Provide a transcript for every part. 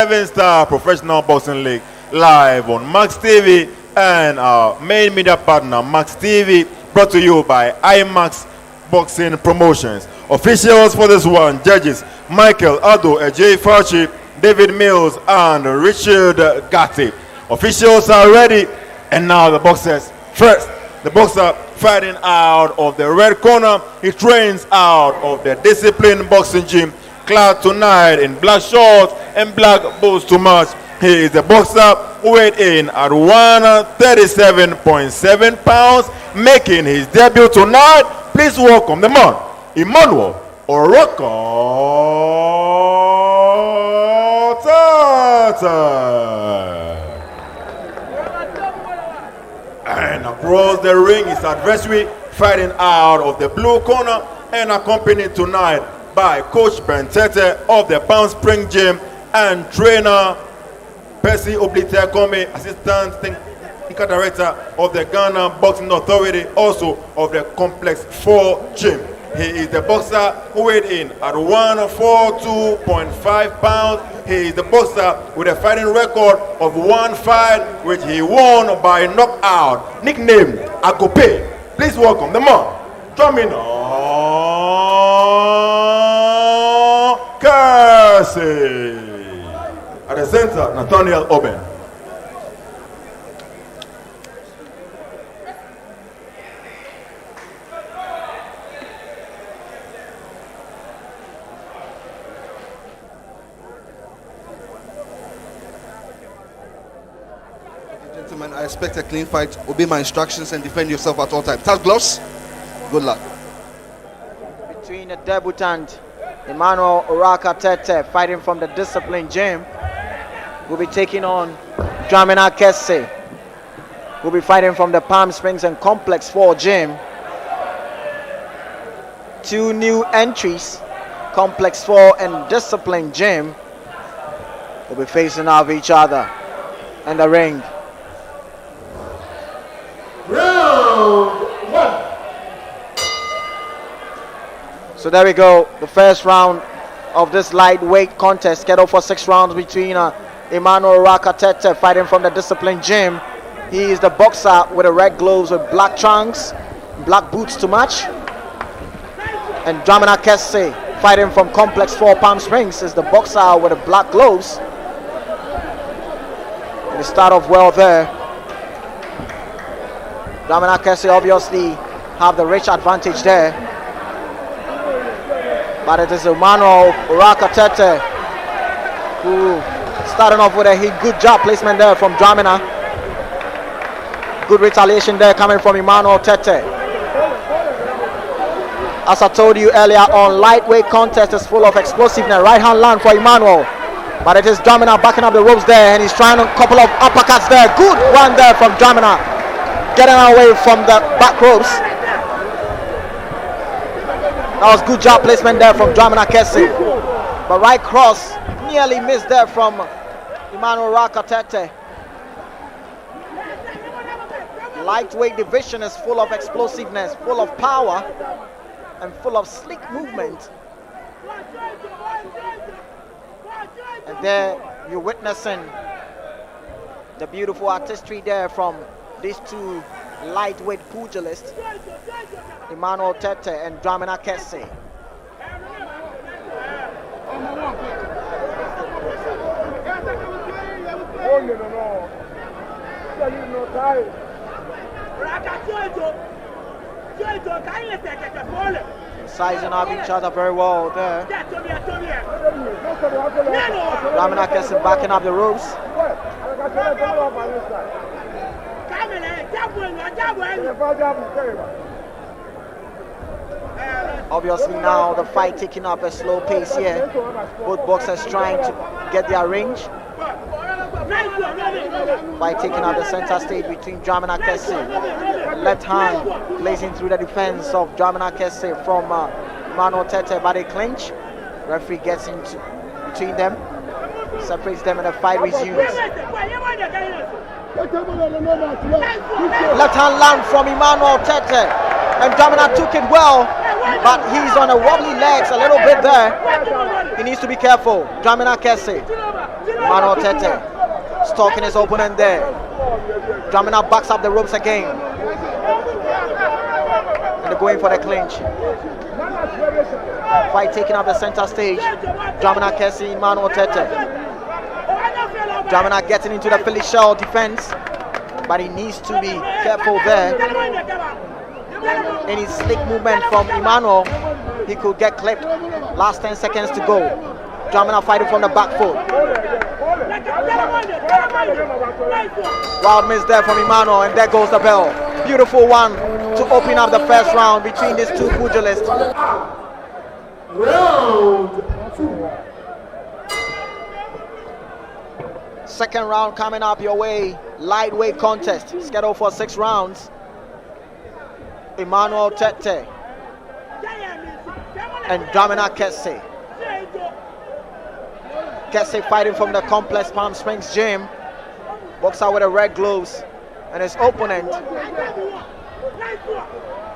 7-star professional boxing league live on Max TV and our main media partner Max TV, brought to you by IMAX Boxing Promotions. Officials for this one: judges Michael Ado, Ajay Fauci, David Mills, and Richard Gatti. Officials are ready, and now the boxers. First, the boxer fighting out of the red corner. He trains out of the Discipline Boxing Gym, clad tonight in black shorts and black boots to match. He is the boxer who weighed in at 137.7 pounds, making his debut tonight. Please welcome the man, Emmanuel Tetteh. And across the ring, his adversary fighting out of the blue corner and accompanied tonight by Coach Ben Tetteh of the Palm Spring Gym and trainer Percy Obliterkome, assistant technical director of the Ghana Boxing Authority, also of the Complex 4 Gym. He is the boxer who weighed in at 142.5 pounds. He is the boxer with a fighting record of one fight, which he won by knockout, nicknamed Agope. Please welcome the man, Dwamena Kesse. At the center, Nathaniel Oben. Gentlemen, I expect a clean fight. Obey my instructions and defend yourself at all times. Touch gloves. Good luck. Between the debutant Emmanuel Tetteh, fighting from the Discipline Gym, will be taking on Dwamena Kesse, will be fighting from the Palm Springs and Complex 4 Gym. Two new entries, Complex 4 and Discipline Gym, will be facing off each other in the ring. Round one. So there we go, the first round of this lightweight contest, scheduled for 6 rounds between Emmanuel Tetteh, fighting from the Discipline Gym. He is the boxer with the red gloves with black trunks, black boots to match. And Dwamena Kesse, fighting from Complex 4 Palm Springs, is the boxer with the black gloves. And they start off well there. Dwamena Kesse obviously have the rich advantage there. But it is Emmanuel Tetteh who starting off with a good jab placement there from Dwamena. Good retaliation there coming from Emmanuel Tetteh. As I told you earlier on, lightweight contest is full of explosiveness. Right hand land for Emmanuel. But it is Dwamena backing up the ropes there, and he's trying a couple of uppercuts there. Good one there from Dwamena, getting away from the back ropes. That was good job placement there from Dwamena Kesse. But right cross nearly missed there from Emmanuel Tetteh. Lightweight division is full of explosiveness, full of power, and full of slick movement. And there you're witnessing the beautiful artistry there from these two lightweight pugilists, Emmanuel Tetteh and Dwamena Kesse. Sizing up each other very well there. Dwamena Kesse backing up the ropes. Obviously now the fight taking up a slow pace here. Both boxers trying to get their range. Fight taking up the center stage between Dwamena Kesse. Left hand blazing through the defense of Dwamena Kesse from Emmanuel Tetteh, but they clinch. Referee gets into between them, separates them, and the fight resumes. Left hand land from Emmanuel Tetteh, and Dwamena took it well. but he's on a wobbly legs a little bit there. He needs to be careful. Dwamena Kesse. Emmanuel Tetteh stalking his opponent there. Dwamena backs up the ropes again. And they're going for the clinch. Fight taking up the center stage. Dwamena Kesse, Emmanuel Tetteh. Dwamena getting into the Philly shell defense, but he needs to be careful there. Any slick movement from Emmanuel, he could get clipped. Last 10 seconds to go. Dwamena fighting from the back foot. Wild miss there from Emmanuel, and there goes the bell. Beautiful one to open up the first round between these two pugilists. Round 2. Second round coming up your way. Lightweight contest scheduled for 6 rounds. Emmanuel Tetteh and Dwamena Kesse. Kesse fighting from the Complex Palm Springs gym. Boxer with the red gloves, and his opponent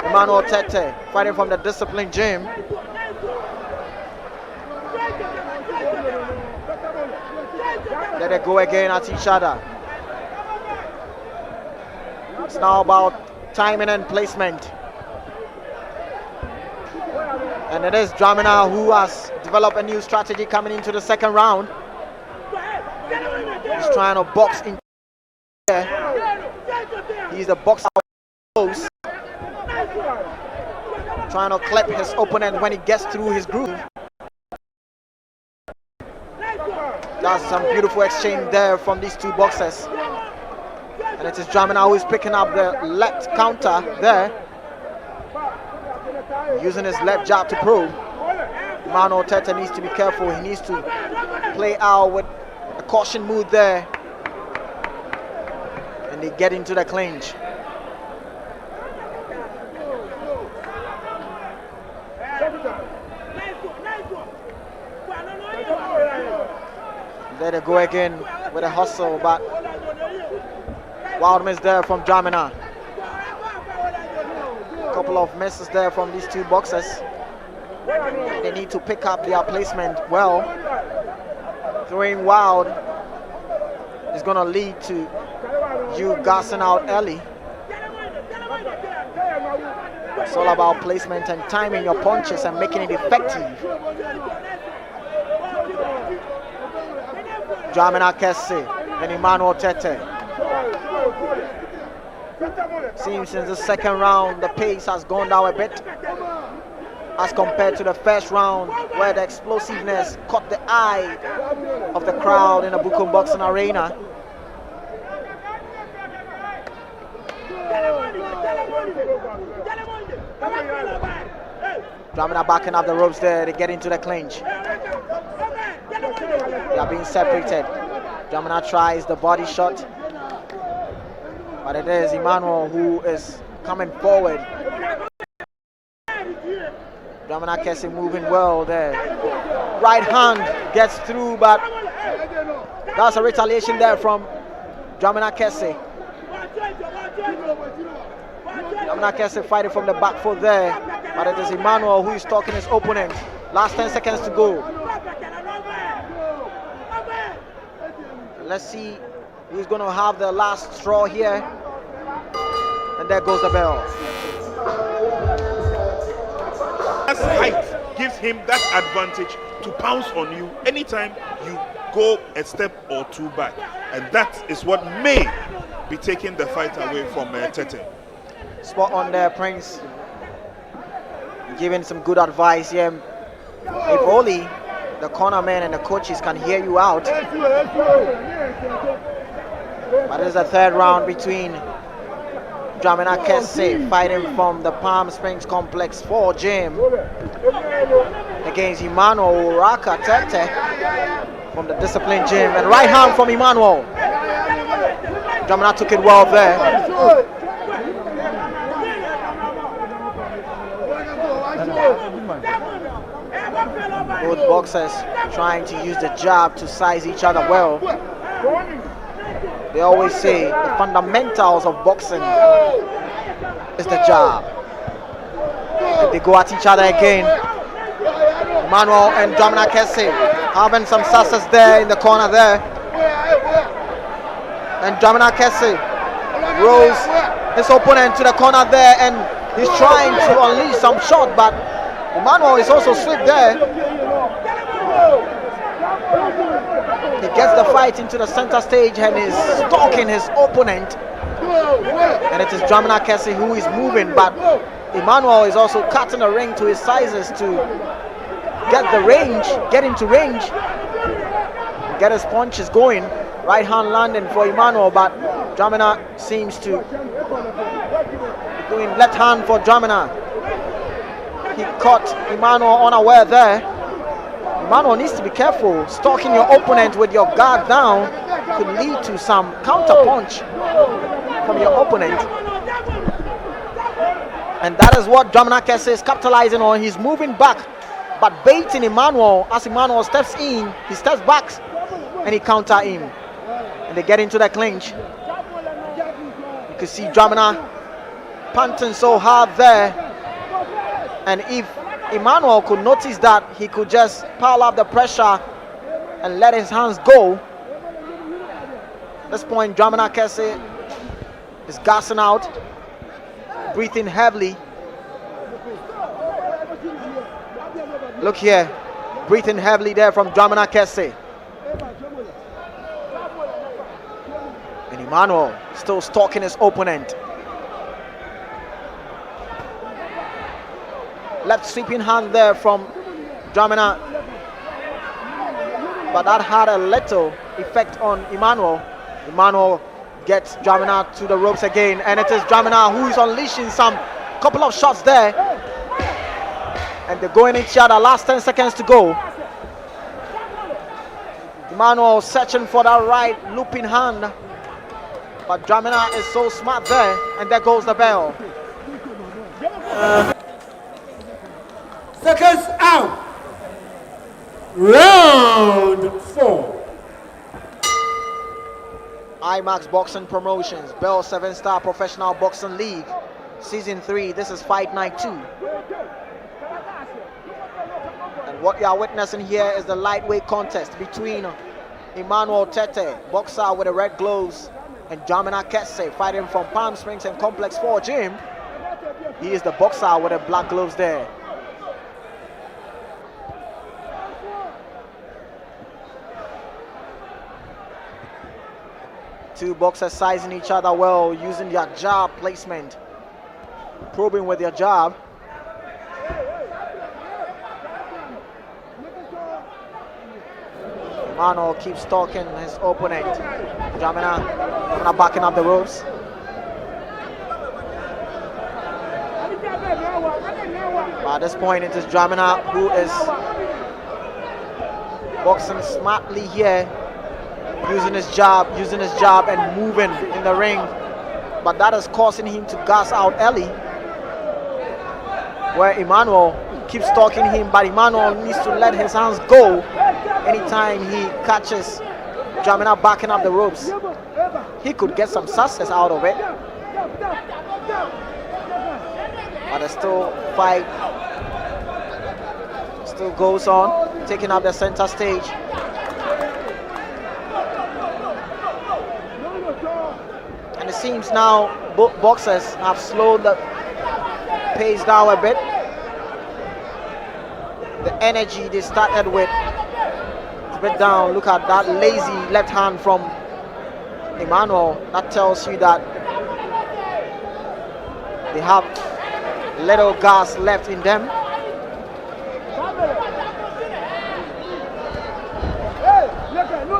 Emmanuel Tetteh fighting from the Discipline gym. There they go again at each other. It's now about timing and placement. And it is Dwamena who has developed a new strategy coming into the second round. He's trying to box in there. He's the boxer close. Trying to clip his opponent when he gets through his groove. That's some beautiful exchange there from these two boxers. And it is Dwamena who is picking up the left counter there, using his left jab to probe. Emmanuel Tetteh needs to be careful. He needs to play out with a caution mood there. And they get into the clinch. There they go again with a hustle, but wild miss there from Dwamena. Couple of misses there from these two boxers. They need to pick up their placement well. Throwing wild is going to lead to you gassing out early. It's all about placement and timing your punches and making it effective. Dwamena Kesse and Emmanuel Tetteh. Seems since the second round the pace has gone down a bit as compared to the first round, where the explosiveness caught the eye of the crowd in the Bukum Boxing Arena. Dwamena backing up the ropes there to get into the clinch. They are being separated. Dwamena tries the body shot, but it is Emmanuel who is coming forward. Dwamena Kesse moving well there. Right hand gets through, but that's a retaliation there from Dwamena Kesse. Dwamena Kesse fighting from the back foot there, but it is Emmanuel who is stalking his opponent. Last 10 seconds to go. Let's see who's going to have the last straw here. And there goes the bell. That height gives him that advantage to pounce on you anytime you go a step or two back. And that is what may be taking the fight away from Tetteh. Spot on there, Prince. Giving some good advice here. If only the corner men and the coaches can hear you out. But it is the third round between Dwamena Kesse fighting from the Palm Springs Complex 4 gym against Emmanuel Tetteh from the Discipline gym. And right hand from Emmanuel. Dwamena took it well there. Both boxers trying to use the jab to size each other well. They always say the fundamentals of boxing is the jab. They go at each other again. Emmanuel and Dwamena Kesse having some success there in the corner there. And Dwamena Kesse rolls his opponent to the corner there, and he's trying to unleash some shot, but Emmanuel is also slipped there. He gets the fight into the center stage and is stalking his opponent. And it is Dwamena Kesse who is moving, but Emmanuel is also cutting the ring to his sizes to get into range, get his punches going. Right hand landing for Emmanuel, but Dwamena seems to be doing left hand for Dwamena. He caught Emmanuel unaware there. Emmanuel needs to be careful. Stalking your opponent with your guard down could lead to some counter punch from your opponent. And that is what Dwamena Kesse is capitalizing on. He's moving back, but baiting Emmanuel. As Emmanuel steps in, he steps back and he counter him. And they get into the clinch. You can see Dwamena panting so hard there. And if Emmanuel could notice that, he could just pile up the pressure and let his hands go. At this point, Dwamena Kesse is gassing out, breathing heavily. Look here, breathing heavily there from Dwamena Kesse. And Emmanuel still stalking his opponent. Left sweeping hand there from Dwamena, but that had a little effect on Emmanuel. Emmanuel gets Dwamena to the ropes again, and it is Dwamena who is unleashing some couple of shots there. And they're going each other. Last 10 seconds to go. Emmanuel searching for that right looping hand, but Dwamena is so smart there, and there goes the bell. Seconds out. Round 4. IMAX Boxing Promotions, Bell 7-Star Professional Boxing League, Season 3. This is Fight Night 2. And what you are witnessing here is the lightweight contest between Emmanuel Tetteh, boxer with the red gloves, and Dwamena Kesse, fighting from Palm Springs and Complex 4 Gym. He is the boxer with the black gloves there. Two boxers sizing each other well, using their jab placement, probing with their jab. Emmanuel keeps stalking his opponent. Dwamena backing up the ropes. But at this point, it is Dwamena who is boxing smartly here, using his jab and moving in the ring, but that is causing him to gas out early, where Emmanuel keeps stalking him, but Emmanuel needs to let his hands go anytime he catches Dwamena backing up the ropes. He could get some success out of it, but the fight still goes on, taking up the center stage. And it seems now both boxers have slowed the pace down a bit. The energy they started with is a bit down. Look at that lazy left hand from Emmanuel. That tells you that they have little gas left in them.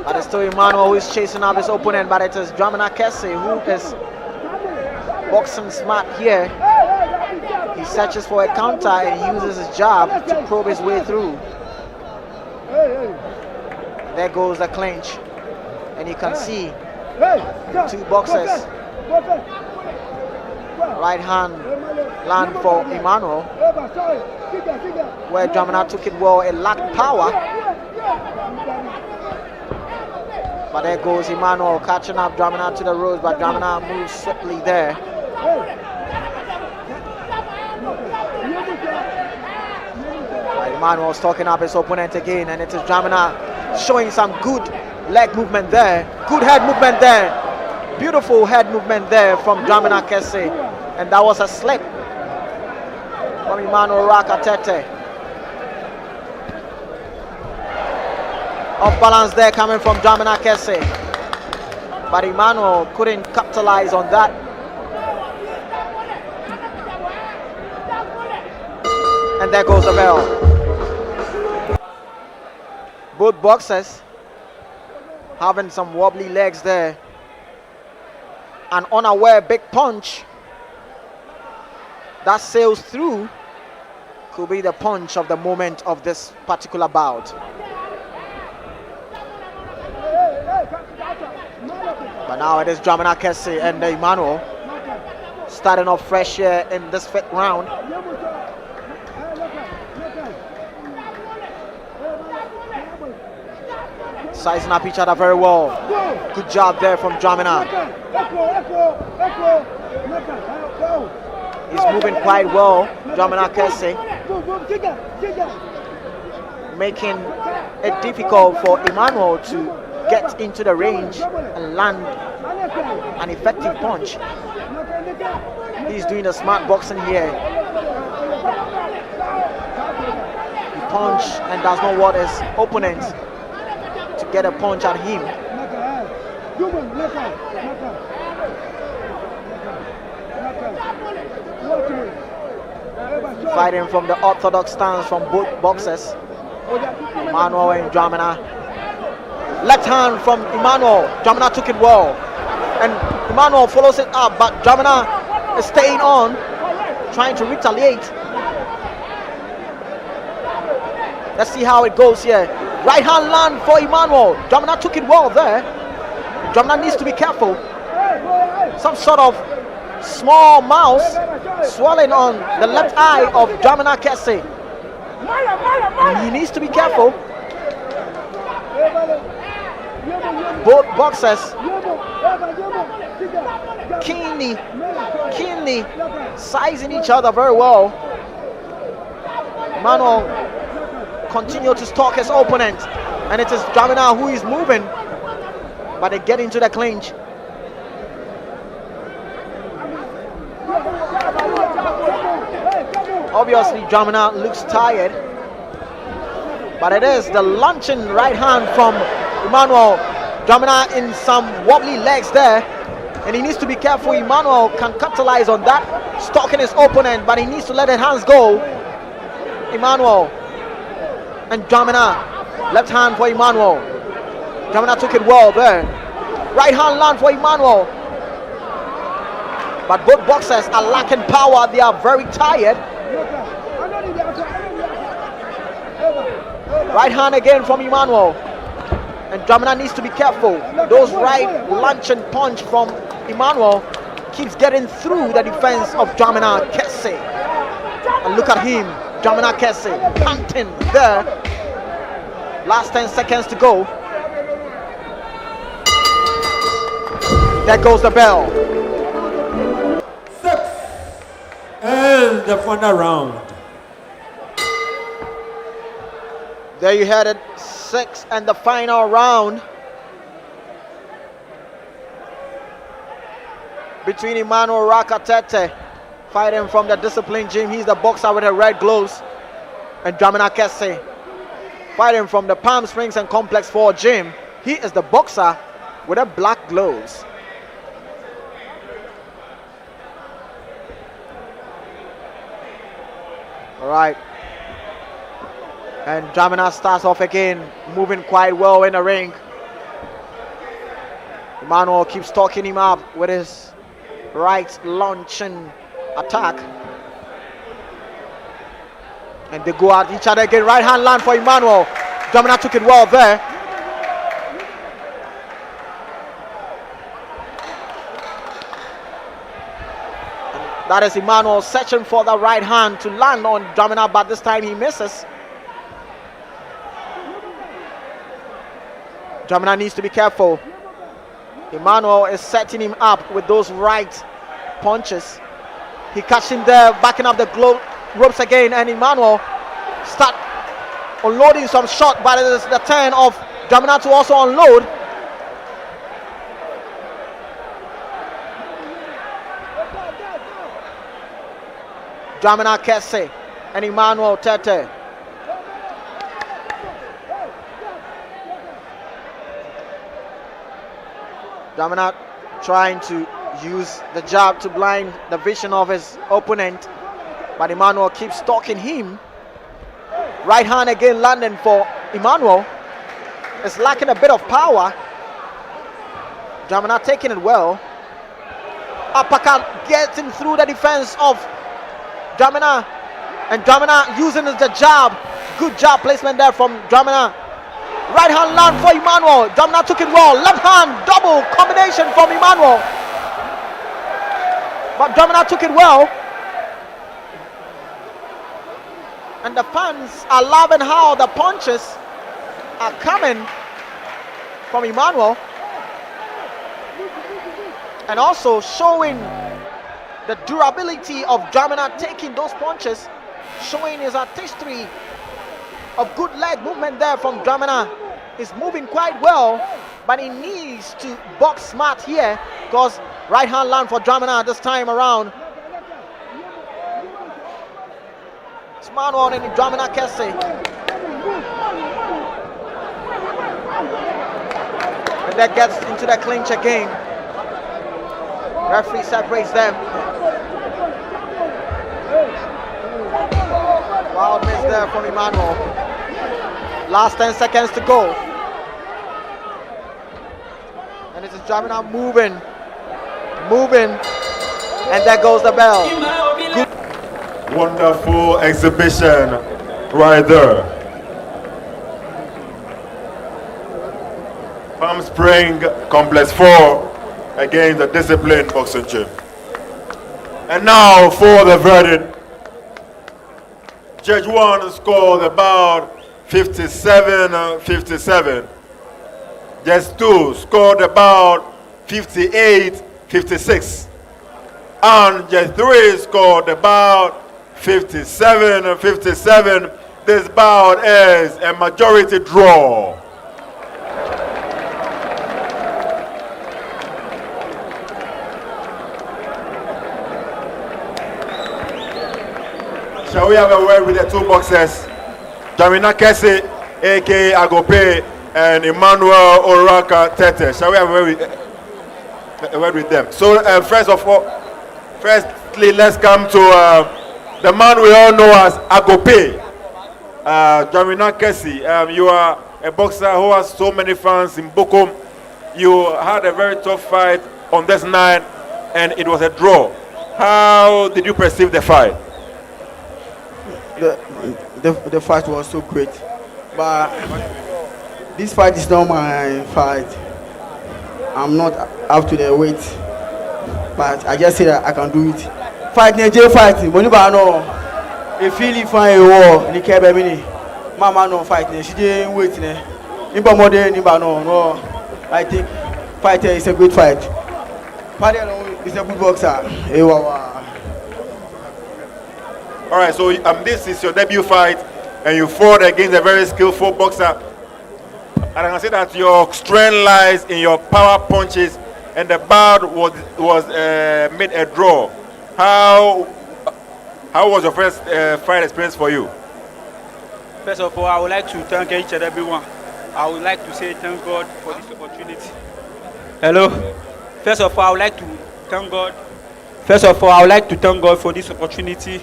But it's still Emmanuel who is chasing up his opponent, but it is Dwamena Kesse who is boxing smart here. He searches for a counter and he uses his jab to probe his way through. There goes the clinch, and you can see two boxers. Right hand land for Emmanuel, where Dwamena took it well. It lacked power. But there goes Emmanuel catching up Dwamena to the ropes, but Dwamena moves swiftly there. Emmanuel stocking up his opponent again, and it is Dwamena showing some good leg movement there, good head movement there, beautiful head movement there from Dwamena Kesse, and that was a slip from Emmanuel Tetteh. Off balance there coming from Dwamena Kesse, but Emmanuel couldn't capitalize on that. And there goes the bell. Both boxers having some wobbly legs there. An unaware big punch that sails through could be the punch of the moment of this particular bout. But now it is Dwamena Kesse and Emmanuel starting off fresh here in this 5th round. Sizing up each other very well. Good job there from Dwamena. He's moving quite well, Dwamena Kesse, making it difficult for Emmanuel to get into the range and land an effective punch. He's doing the smart boxing here. He punch and does not want his opponent to get a punch at him. Fighting from the orthodox stance from both boxers, Emmanuel and Dwamena. Left hand from Emmanuel. Dwamena took it well, and Emmanuel follows it up, but Dwamena is staying on, trying to retaliate. Let's see how it goes here. Right hand land for Emmanuel. Dwamena took it well there. Dwamena needs to be careful. Some sort of small mouse swelling on the left eye of Dwamena Kesse. And he needs to be careful. Both boxers keenly sizing each other very well. Emmanuel continue to stalk his opponent, and it is Dwamena who is moving, but they get into the clinch. Obviously Dwamena looks tired, but it is the launching right hand from Emmanuel. Dwamena in some wobbly legs there, and he needs to be careful. Emmanuel can capitalize on that, stalking his opponent, but he needs to let his hands go. Emmanuel and Dwamena, left hand for Emmanuel. Dwamena took it well there. Right hand land for Emmanuel. But both boxers are lacking power. They are very tired. Right hand again from Emmanuel. And Dwamena needs to be careful. Those right lunge and punch from Emmanuel keeps getting through the defense of Dwamena Kesse. And look at him, Dwamena Kesse, panting there. Last 10 seconds to go. There goes the bell. 6. And the final round. There you had it, 6 and the final round between Emmanuel Tetteh, fighting from the discipline gym. He's the boxer with the red gloves, and Dwamena Kesse, fighting from the Palm Springs and Complex 4 gym. He is the boxer with the black gloves. All right. And Dwamena starts off again, moving quite well in the ring. Emmanuel keeps talking him up with his right launching attack. And they go at each other again. Right hand land for Emmanuel. Dwamena took it well there. And that is Emmanuel searching for the right hand to land on Dwamena, but this time he misses. Dwamena needs to be careful. Emmanuel is setting him up with those right punches. He catches him there, backing up the ropes again, and Emmanuel start unloading some shot, but it is the turn of Dwamena to also unload. Dwamena Kesse and Emmanuel Tetteh. Dwamena trying to use the jab to blind the vision of his opponent, but Emmanuel keeps stalking him. Right hand again landing for Emmanuel. It's lacking a bit of power. Dwamena taking it well. Uppercut getting through the defense of Dwamena, and Dwamena using the jab. Good jab placement there from Dwamena. Right hand land for Emmanuel. Dwamena took it well. Left hand double combination from Emmanuel, but Dwamena took it well. And the fans are loving how the punches are coming from Emmanuel, and also showing the durability of Dwamena taking those punches, showing his artistry of good leg movement there from Dwamena. Is moving quite well, but he needs to box smart here, because right hand land for Dwamena this time around. It's Emmanuel and Dwamena Kesse. And that gets into the clinch again. Referee separates them. Wild miss there from Emmanuel. Last 10 seconds to go. And this is Dwamena moving. And there goes the bell. Good. Wonderful exhibition right there. Palm Spring Complex 4 against the Discipline Boxing Gym. And now for the verdict. Judge 1 scored about 57-57. Judge 2 scored about 58-56. And Judge 3 scored about 57-57. This bout is a majority draw. Shall we have a word with the two boxers? Dwamena Kesse, aka Agope, and Emmanuel Tetteh. Shall we have a word with them? So firstly, let's come to the man we all know as Agope. Dwamena Kesse, you are a boxer who has so many fans in Bokom. You had a very tough fight on this night, and it was a draw. How did you perceive the fight? The fight was so great, but this fight is not my fight. I'm not up to the weight, but I just say that I can do it. Fight Nigeria fight. When you know, if you find a war, you can't be me. Mama no fight. She didn't wait. Niba more than Niba no. I think fight is a good fight. Paddy is a good boxer. All right, so this is your debut fight, and you fought against a very skillful boxer. And I can say that your strength lies in your power punches, and the bout was made a draw. How was your first fight experience for you? First of all, I would like to thank each and everyone. I would like to say thank God for this opportunity. Hello. First of all, I would like to thank God. First of all, I would like to thank God for this opportunity.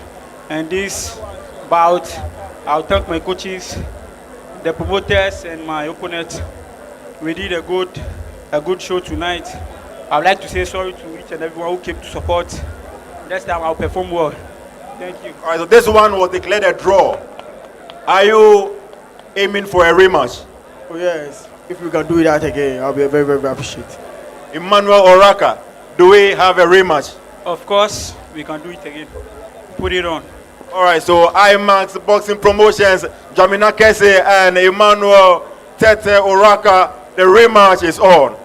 And this bout, I'll thank my coaches, the promoters, and my opponent. We did a good show tonight. I would like to say sorry to each and everyone who came to support. Next time I'll perform well. Thank you. All right, so this one was declared a draw. Are you aiming for a rematch? Oh yes, if we can do that again, I'll be very, very appreciative. Emmanuel Oraka, do we have a rematch? Of course, we can do it again. Put it on. All right, so IMAX Boxing Promotions, Dwamena Kesse and Emmanuel Tetteh Oraka, the rematch is on.